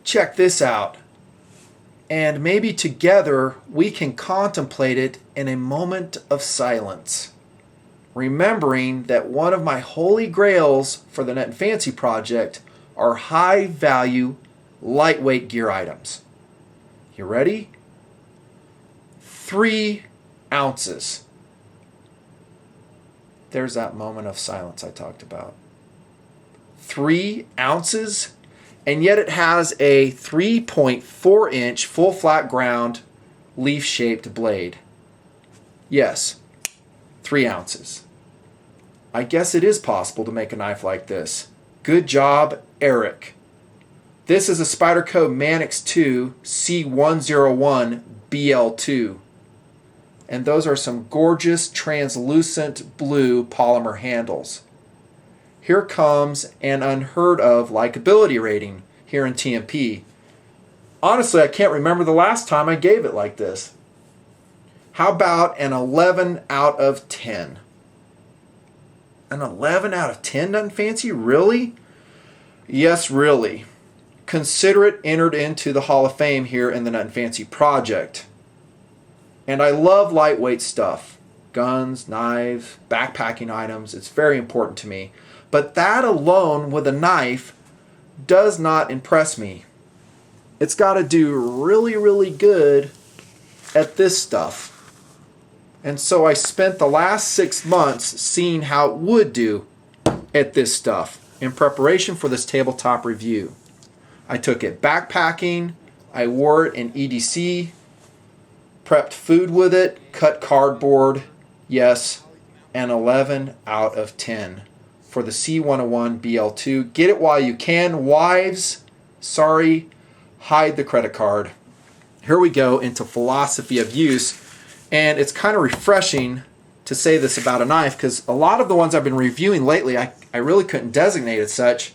Check this out. And maybe together we can contemplate it in a moment of silence, remembering that one of my holy grails for the Nutnfancy project are high value, lightweight gear items. You ready? 3 ounces. There's that moment of silence I talked about. 3 ounces, and yet it has a 3.4 inch full flat ground leaf shaped blade. Yes, 3 ounces. I guess it is possible to make a knife like this. Good job, Eric. This is a Spyderco Manix 2 C101BL2. And those are some gorgeous translucent blue polymer handles. Here comes an unheard of likability rating here in TMP. Honestly, I can't remember the last time I gave it like this. How about an 11 out of 10? An 11 out of 10, Nutnfancy? Really? Yes, really. Consider it entered into the Hall of Fame here in the Nutnfancy project. And I love lightweight stuff. Guns, knives, backpacking items. It's very important to me. But that alone with a knife does not impress me. It's got to do really, really good at this stuff. And so I spent the last 6 months seeing how it would do at this stuff in preparation for this tabletop review. I took it backpacking, I wore it in EDC, prepped food with it, cut cardboard. Yes, an 11 out of 10 for the C101BL2. Get it while you can. Wives, sorry, hide the credit card. Here we go into philosophy of use. And it's kind of refreshing to say this about a knife because a lot of the ones I've been reviewing lately, I really couldn't designate as such.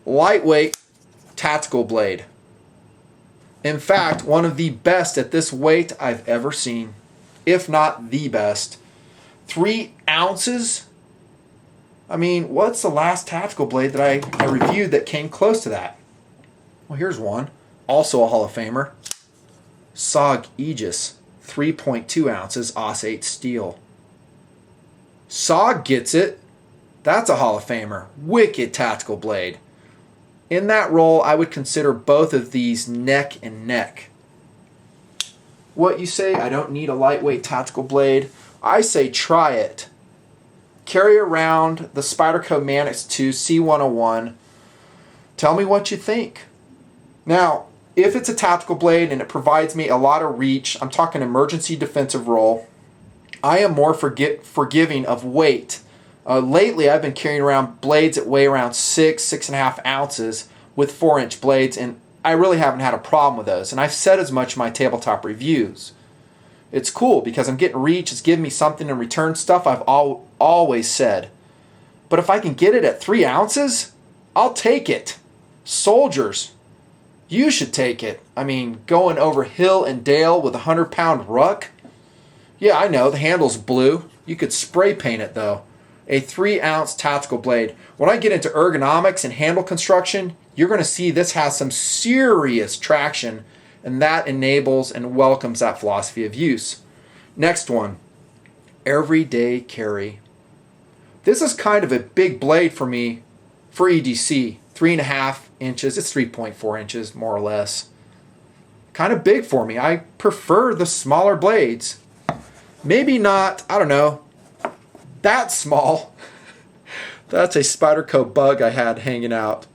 Lightweight tactical blade. In fact, one of the best at this weight I've ever seen, if not the best. 3 ounces? I mean, what's the last tactical blade that I reviewed that came close to that? Well, here's one. Also a Hall of Famer. SOG Aegis, 3.2 ounces, Aus 8 steel. SOG gets it. That's a Hall of Famer. Wicked tactical blade. In that role, I would consider both of these neck and neck. What you say, I don't need a lightweight tactical blade? I say try it. Carry around the Spyderco Manix 2 C101. Tell me what you think. Now, if it's a tactical blade and it provides me a lot of reach, I'm talking emergency defensive role, I am more forgiving of weight. Lately, I've been carrying around blades that weigh around 6.5 ounces with 4-inch blades, and I really haven't had a problem with those. And I've said as much in my tabletop reviews. It's cool because I'm getting reach. It's giving me something in return, stuff I've always said. But if I can get it at 3 ounces, I'll take it. Soldiers, you should take it. I mean, going over hill and dale with a 100-pound ruck? Yeah, I know, the handle's blue. You could spray paint it, though. A 3-ounce tactical blade. When I get into ergonomics and handle construction, you're going to see this has some serious traction, and that enables and welcomes that philosophy of use. Next one, everyday carry. This is kind of a big blade for me for EDC. 3.5 inches, it's 3.4 inches more or less. Kind of big for me. I prefer the smaller blades. Maybe not, I don't know, that small. That's a Spyderco bug I had hanging out.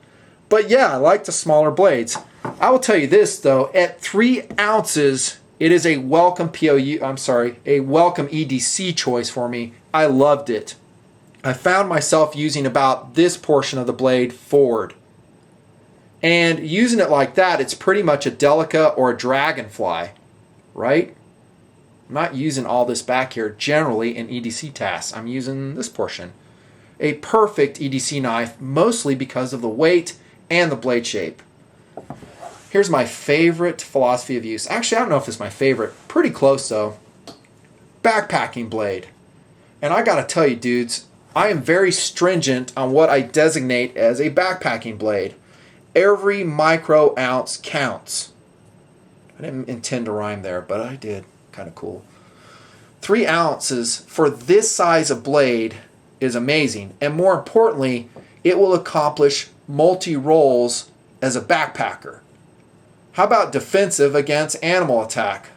But yeah, I like the smaller blades. I will tell you this though, at 3 ounces, it is a welcome a welcome EDC choice for me. I loved it. I found myself using about this portion of the blade forward. And using it like that, it's pretty much a Delica or a Dragonfly, right? I'm not using all this back here generally in EDC tasks. I'm using this portion. A perfect EDC knife, mostly because of the weight and the blade shape. Here's my favorite philosophy of use. Actually, I don't know if it's my favorite. Pretty close though. Backpacking blade. And I gotta tell you dudes, I am very stringent on what I designate as a backpacking blade. Every micro ounce counts. I didn't intend to rhyme there, but I did. Kind of cool. 3 ounces for this size of blade is amazing. And more importantly, it will accomplish multi-roles as a backpacker. How about defensive against animal attack?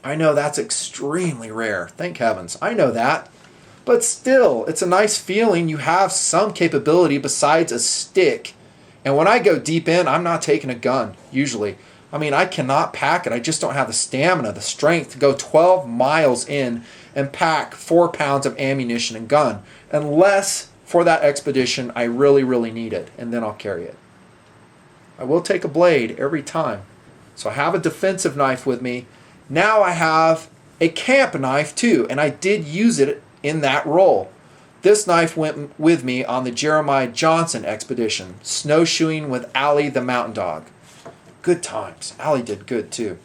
I know that's extremely rare. Thank heavens. I know that. But still, it's a nice feeling you have some capability besides a stick. And when I go deep in, I'm not taking a gun, usually. I mean, I cannot pack it. I just don't have the stamina, the strength to go 12 miles in and pack 4 pounds of ammunition and gun. Unless, for that expedition, I really, really need it. And then I'll carry it. I will take a blade every time. So I have a defensive knife with me. Now I have a camp knife too, and I did use it in that role. This knife went with me on the Jeremiah Johnson expedition, snowshoeing with Allie the mountain dog. Good times. Allie did good too.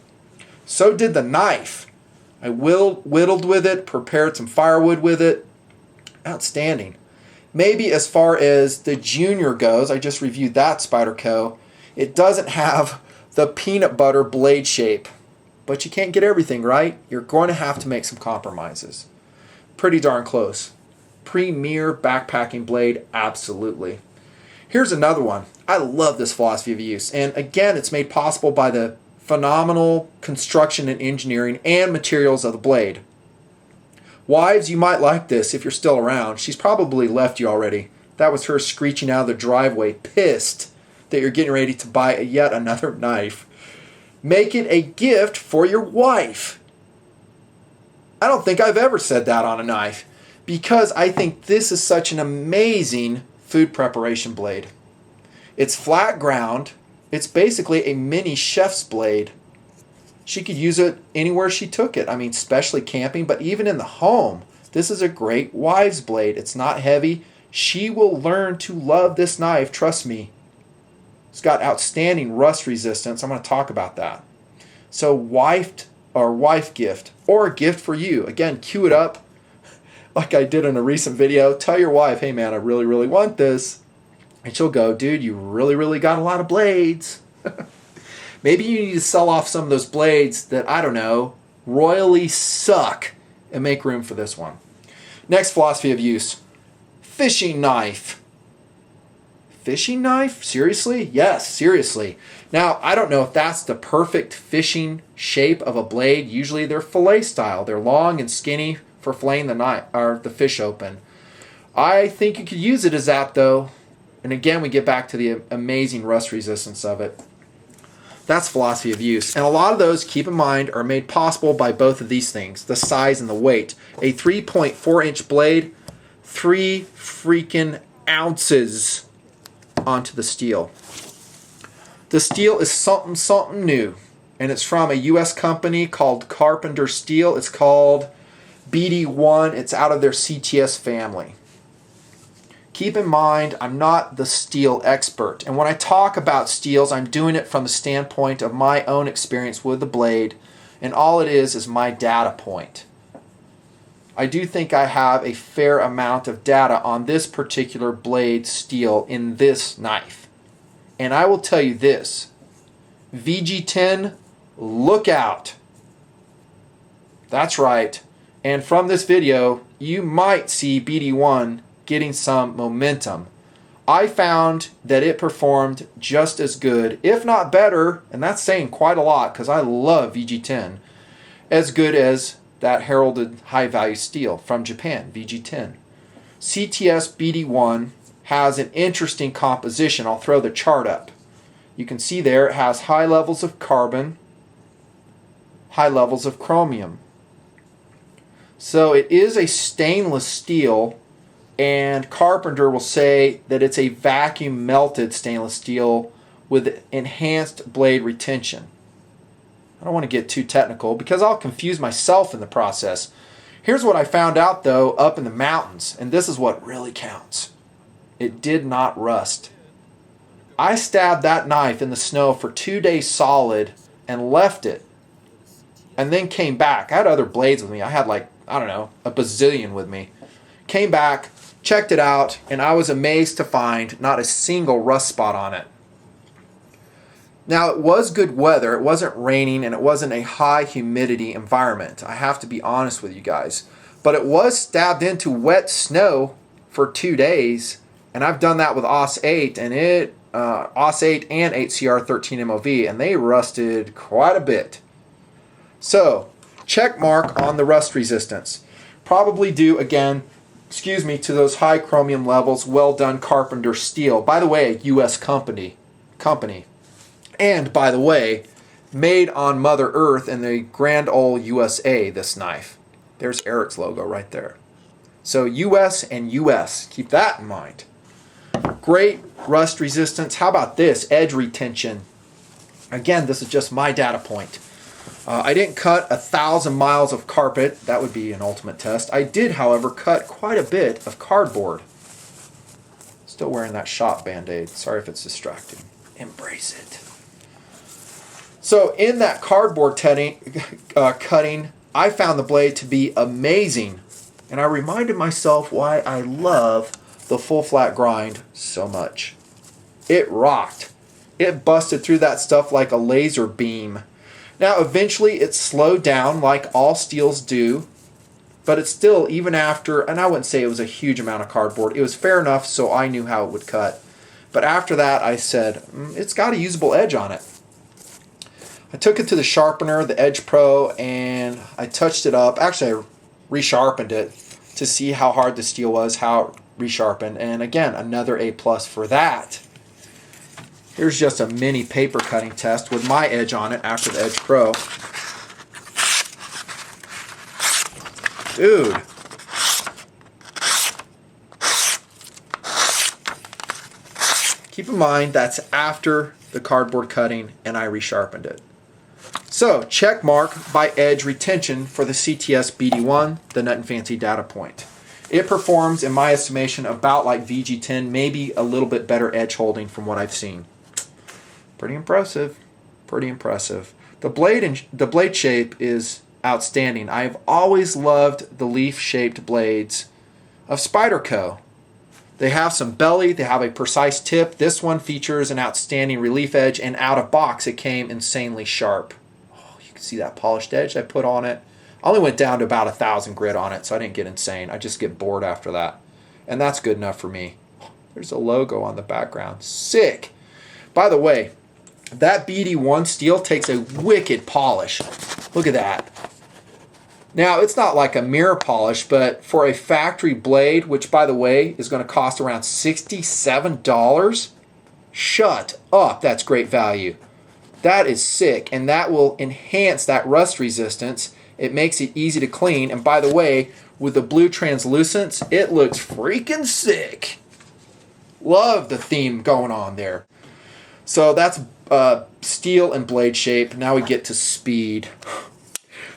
So did the knife. I whittled with it, prepared some firewood with it. Outstanding. Maybe as far as the Junior goes, I just reviewed that Spyderco. It doesn't have the peanut butter blade shape. But you can't get everything right. You're going to have to make some compromises. Pretty darn close. Premier backpacking blade, absolutely. Here's another one. I love this philosophy of use. And again, it's made possible by the phenomenal construction and engineering and materials of the blade. Wives, you might like this if you're still around. She's probably left you already. That was her screeching out of the driveway, pissed that you're getting ready to buy yet another knife. Make it a gift for your wife. I don't think I've ever said that on a knife because I think this is such an amazing food preparation blade. It's flat ground. It's basically a mini chef's blade. She could use it anywhere she took it. I mean, especially camping, but even in the home. This is a great wife's blade. It's not heavy. She will learn to love this knife, trust me. It's got outstanding rust resistance. I'm going to talk about that. So wife gift or a gift for you. Again, cue it up like I did in a recent video. Tell your wife, hey man, I really, really want this. And she'll go, dude, you really, really got a lot of blades. Maybe you need to sell off some of those blades that, I don't know, royally suck and make room for this one. Next philosophy of use. Fishing knife. Fishing knife? Seriously? Yes, seriously. Now, I don't know if that's the perfect fishing shape of a blade. Usually they're fillet style. They're long and skinny for filleting the fish open. I think you could use it as that though. And again, we get back to the amazing rust resistance of it. That's philosophy of use. And a lot of those, keep in mind, are made possible by both of these things, the size and the weight. A 3.4-inch blade, 3 freaking ounces onto the steel. The steel is something new, and it's from a U.S. company called Carpenter Steel. It's called BD1. It's out of their CTS family. Keep in mind, I'm not the steel expert, and when I talk about steels, I'm doing it from the standpoint of my own experience with the blade, and all it is my data point. I do think I have a fair amount of data on this particular blade steel in this knife. And I will tell you this, VG10, look out. That's right. And from this video, you might see BD1 getting some momentum. I found that it performed just as good, if not better, and that's saying quite a lot because I love VG10, as good as that heralded high-value steel from Japan, VG10. CTS BD1 has an interesting composition. I'll throw the chart up. You can see there it has high levels of carbon, high levels of chromium. So it is a stainless steel, and Carpenter will say that it's a vacuum melted stainless steel with enhanced blade retention. I don't want to get too technical because I'll confuse myself in the process. Here's what I found out though up in the mountains, and this is what really counts. It did not rust. I stabbed that knife in the snow for 2 days solid and left it, and then came back. I had other blades with me. I had like, I don't know, a bazillion with me. Came back, checked it out, and I was amazed to find not a single rust spot on it. Now, it was good weather. It wasn't raining and it wasn't a high humidity environment. I have to be honest with you guys. But it was stabbed into wet snow for 2 days, and I've done that with OS 8 and OS 8 and 8CR13 MOV, and they rusted quite a bit. So, check mark on the rust resistance. Probably due, again, to those high chromium levels. Well done, Carpenter Steel. By the way, a U.S. company. And, by the way, made on Mother Earth in the Grand Ole USA, this knife. There's Eric's logo right there. So US and US. Keep that in mind. Great rust resistance. How about this? Edge retention. Again, this is just my data point. I didn't cut 1,000 miles of carpet. That would be an ultimate test. I did, however, cut quite a bit of cardboard. Still wearing that shop band-aid. Sorry if it's distracting. Embrace it. So in that cardboard cutting, I found the blade to be amazing. And I reminded myself why I love the full flat grind so much. It rocked. It busted through that stuff like a laser beam. Now eventually it slowed down like all steels do, but it's still, even after, and I wouldn't say it was a huge amount of cardboard, it was fair enough so I knew how it would cut. But after that I said, it's got a usable edge on it. I took it to the sharpener, the Edge Pro, and I touched it up. Actually, I resharpened it to see how hard the steel was, how it resharpened. And again, another A+ for that. Here's just a mini paper cutting test with my edge on it after the Edge Pro. Dude. Keep in mind, that's after the cardboard cutting and I resharpened it. So, check mark by edge retention for the CTS BD1, the Nutnfancy data point. It performs, in my estimation, about like VG10, maybe a little bit better edge holding from what I've seen. Pretty impressive. Pretty impressive. The blade shape is outstanding. I've always loved the leaf-shaped blades of Spyderco. They have some belly, they have a precise tip. This one features an outstanding relief edge, and out of box it came insanely sharp. See that polished edge I put on it? I only went down to about 1,000 grit on it, so I didn't get insane. I just get bored after that. And that's good enough for me. There's a logo on the background. Sick. By the way, that BD1 steel takes a wicked polish. Look at that. Now, it's not like a mirror polish, but for a factory blade, which, by the way, is going to cost around $67, shut up. That's great value. That is sick, and that will enhance that rust resistance. It makes it easy to clean, and by the way, with the blue translucence, it looks freaking sick. Love the theme going on there. So that's steel and blade shape. Now we get to speed.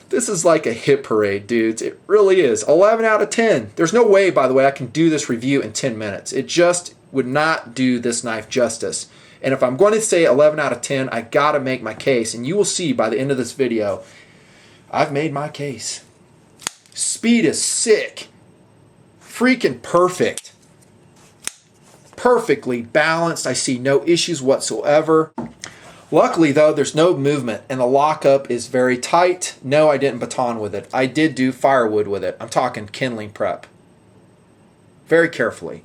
This is like a hit parade, dudes. It really is. 11 out of 10. There's no way, by the way, I can do this review in 10 minutes. It just would not do this knife justice. And if I'm going to say 11 out of 10, I gotta make my case. And you will see by the end of this video, I've made my case. Speed is sick. Freaking perfect. Perfectly balanced. I see no issues whatsoever. Luckily, though, there's no movement, and the lockup is very tight. No, I didn't baton with it. I did do firewood with it. I'm talking kindling prep. Very carefully.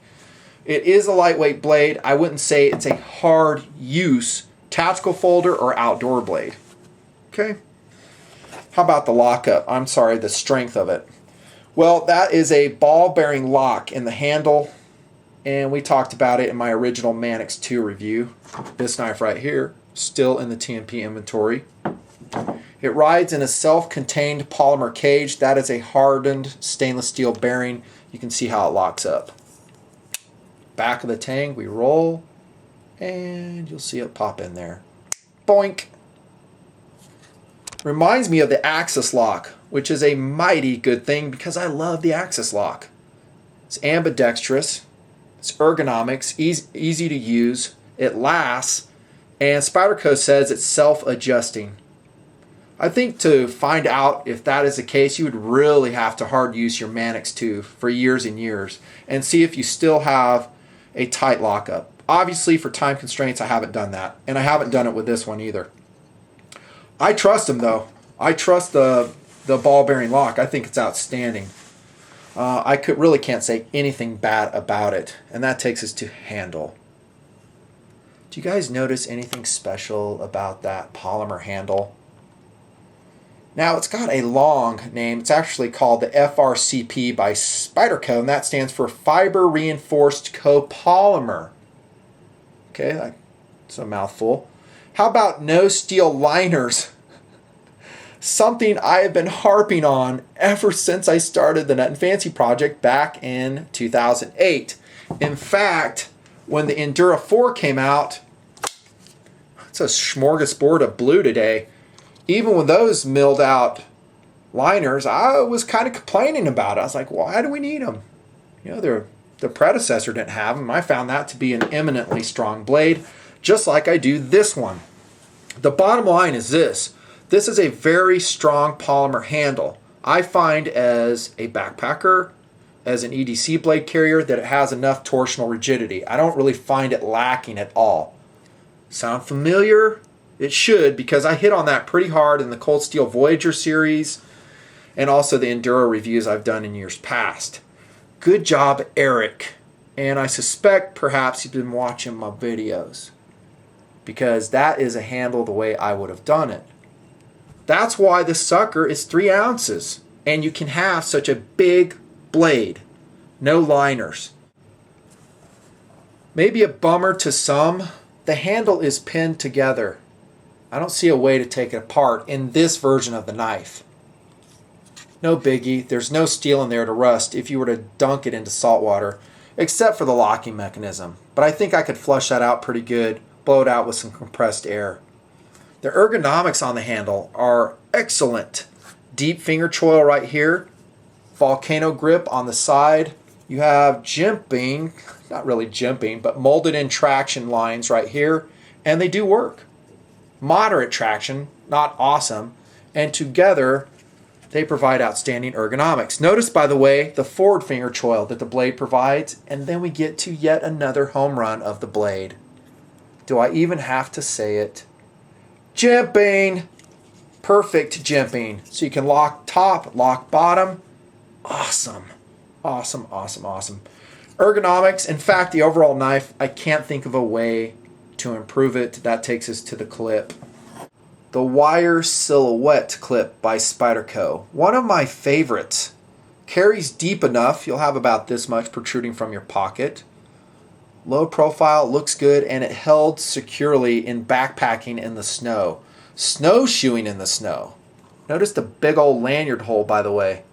It is a lightweight blade. I wouldn't say it's a hard use tactical folder or outdoor blade. Okay. How about the lockup? I'm sorry, the strength of it. Well, that is a ball bearing lock in the handle, and we talked about it in my original Manix 2 review. This knife right here, still in the TMP inventory. It rides in a self-contained polymer cage. That is a hardened stainless steel bearing. You can see how it locks up. Back of the tang, we roll, and you'll see it pop in there. Boink. Reminds me of the Axis lock, which is a mighty good thing because I love the Axis lock. It's ambidextrous, it's ergonomics, easy to use, it lasts, and Spyderco says it's self-adjusting. I think to find out if that is the case, you would really have to hard use your Manix 2 for years and years and see if you still have a tight lockup. Obviously, for time constraints, I haven't done that. And I haven't done it with this one either. I trust them, though. I trust the ball bearing lock. I think it's outstanding. I really can't say anything bad about it. And that takes us to handle. Do you guys notice anything special about that polymer handle? Now, it's got a long name. It's actually called the FRCP by Spyderco, and that stands for Fiber Reinforced Copolymer. Okay, that's a mouthful. How about no steel liners? Something I have been harping on ever since I started the Nutnfancy project back in 2008. In fact, when the Endura 4 came out, it's a smorgasbord of blue today. Even with those milled out liners, I was kind of complaining about it. I was like, why do we need them? You know, the predecessor didn't have them. I found that to be an eminently strong blade, just like I do this one. The bottom line is this. This is a very strong polymer handle. I find as a backpacker, as an EDC blade carrier, that it has enough torsional rigidity. I don't really find it lacking at all. Sound familiar? It should, because I hit on that pretty hard in the Cold Steel Voyager series and also the Enduro reviews I've done in years past. Good job, Eric. And I suspect perhaps you've been watching my videos, because that is a handle the way I would have done it. That's why the sucker is 3 ounces and you can have such a big blade. No liners. Maybe a bummer to some, the handle is pinned together. I don't see a way to take it apart in this version of the knife. No biggie, there's no steel in there to rust if you were to dunk it into salt water, except for the locking mechanism. But I think I could flush that out pretty good, blow it out with some compressed air. The ergonomics on the handle are excellent. Deep finger choil right here, volcano grip on the side. You have jimping, not really jimping, but molded in traction lines right here, and they do work. Moderate traction, not awesome, and together they provide outstanding ergonomics. Notice, by the way, the forward finger choil that the blade provides, and then we get to yet another home run of the blade. Do I even have to say it? Jimping! Perfect jimping. So you can lock top, lock bottom. Awesome. Awesome, awesome, awesome. Ergonomics, in fact, the overall knife, I can't think of a way to improve it. That takes us to the clip. The wire silhouette clip by Spyderco. One of my favorites. Carries deep enough. You'll have about this much protruding from your pocket. Low profile, looks good, and it held securely in backpacking in the snow. Snowshoeing in the snow. Notice the big old lanyard hole, by the way.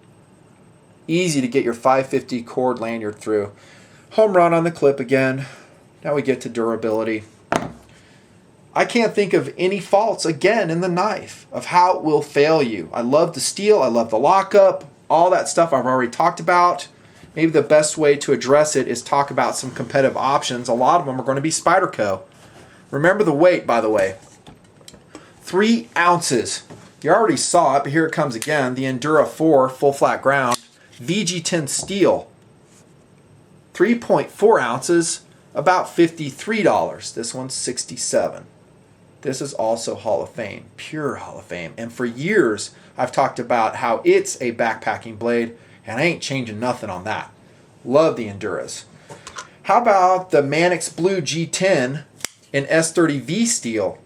Easy to get your 550 cord lanyard through. Home run on the clip again. Now we get to durability. I can't think of any faults, again, in the knife of how it will fail you. I love the steel, I love the lockup, all that stuff I've already talked about. Maybe the best way to address it is talk about some competitive options. A lot of them are going to be Spyderco. Remember the weight, by the way. 3 ounces. You already saw it, but here it comes again. The Endura 4 full flat ground VG10 steel. 3.4 ounces, about $53. This one's $67. This is also Hall of Fame, pure Hall of Fame. And for years, I've talked about how it's a backpacking blade, and I ain't changing nothing on that. Love the Enduras. How about the Manix Blue G10 in S30V steel?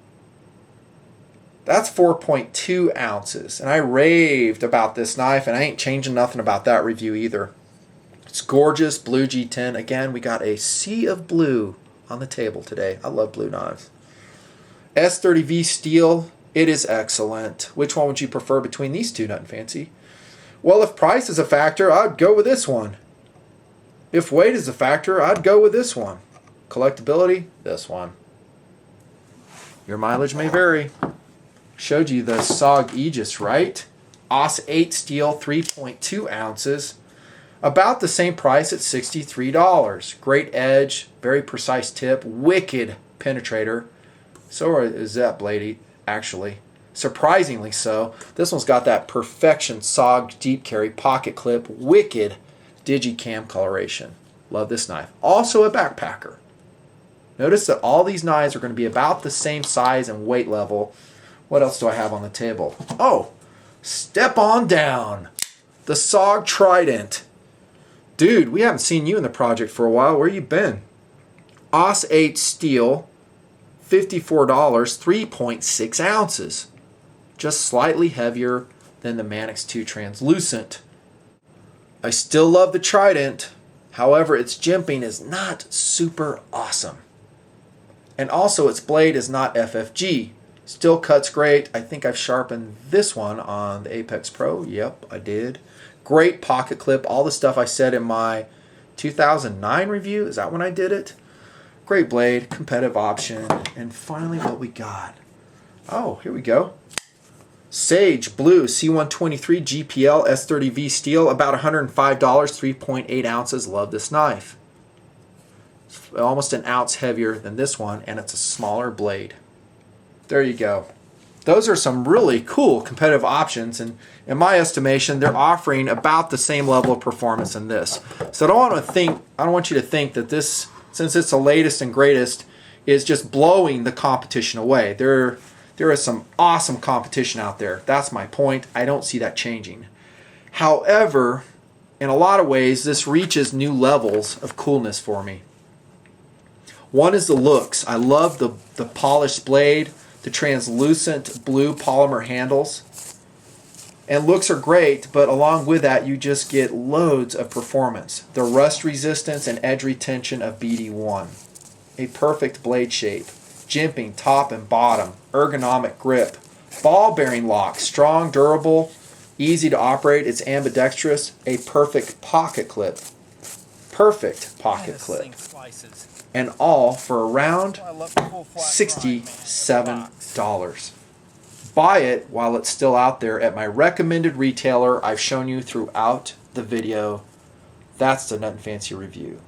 That's 4.2 ounces. And I raved about this knife, and I ain't changing nothing about that review either. It's gorgeous, blue G10. Again, we got a sea of blue on the table today. I love blue knives. S30V steel, it is excellent. Which one would you prefer between these two, Nutnfancy? Well, if price is a factor, I'd go with this one. If weight is a factor, I'd go with this one. Collectability, this one. Your mileage may vary. Showed you the SOG Aegis, right? OS 8 steel, 3.2 ounces. About the same price at $63. Great edge, very precise tip, wicked penetrator. So is that blade, actually. Surprisingly so. This one's got that perfection SOG deep carry pocket clip, wicked digicam coloration. Love this knife. Also a backpacker. Notice that all these knives are going to be about the same size and weight level. What else do I have on the table? Oh, step on down. The SOG Trident. Dude, we haven't seen you in the project for a while. Where you been? Os 8 steel, $54, 3.6 ounces. Just slightly heavier than the Manix 2 translucent. I still love the Trident. However, its jimping is not super awesome. And also its blade is not FFG. Still cuts great. I think I've sharpened this one on the Apex Pro. Yep, I did. Great pocket clip. All the stuff I said in my 2009 review. Is that when I did it? Great blade, competitive option. And finally what we got. Oh, here we go. Sage Blue C123 GPL S30V steel, about $105, 3.8 ounces. Love this knife. It's almost an ounce heavier than this one, and it's a smaller blade. There you go. Those are some really cool competitive options, and in my estimation, they're offering about the same level of performance in this. So I don't want you to think that this, since it's the latest and greatest, is just blowing the competition away. There is some awesome competition out there. That's my point. I don't see that changing. However, in a lot of ways, this reaches new levels of coolness for me. One is the looks. I love the polished blade, the translucent blue polymer handles. And looks are great, but along with that, you just get loads of performance. The rust resistance and edge retention of BD1. A perfect blade shape. Jimping top and bottom, ergonomic grip, ball bearing lock, strong, durable, easy to operate, it's ambidextrous, a perfect pocket clip. Perfect pocket clip. And all for around $67. Buy it while it's still out there at my recommended retailer I've shown you throughout the video. That's the Nutnfancy review.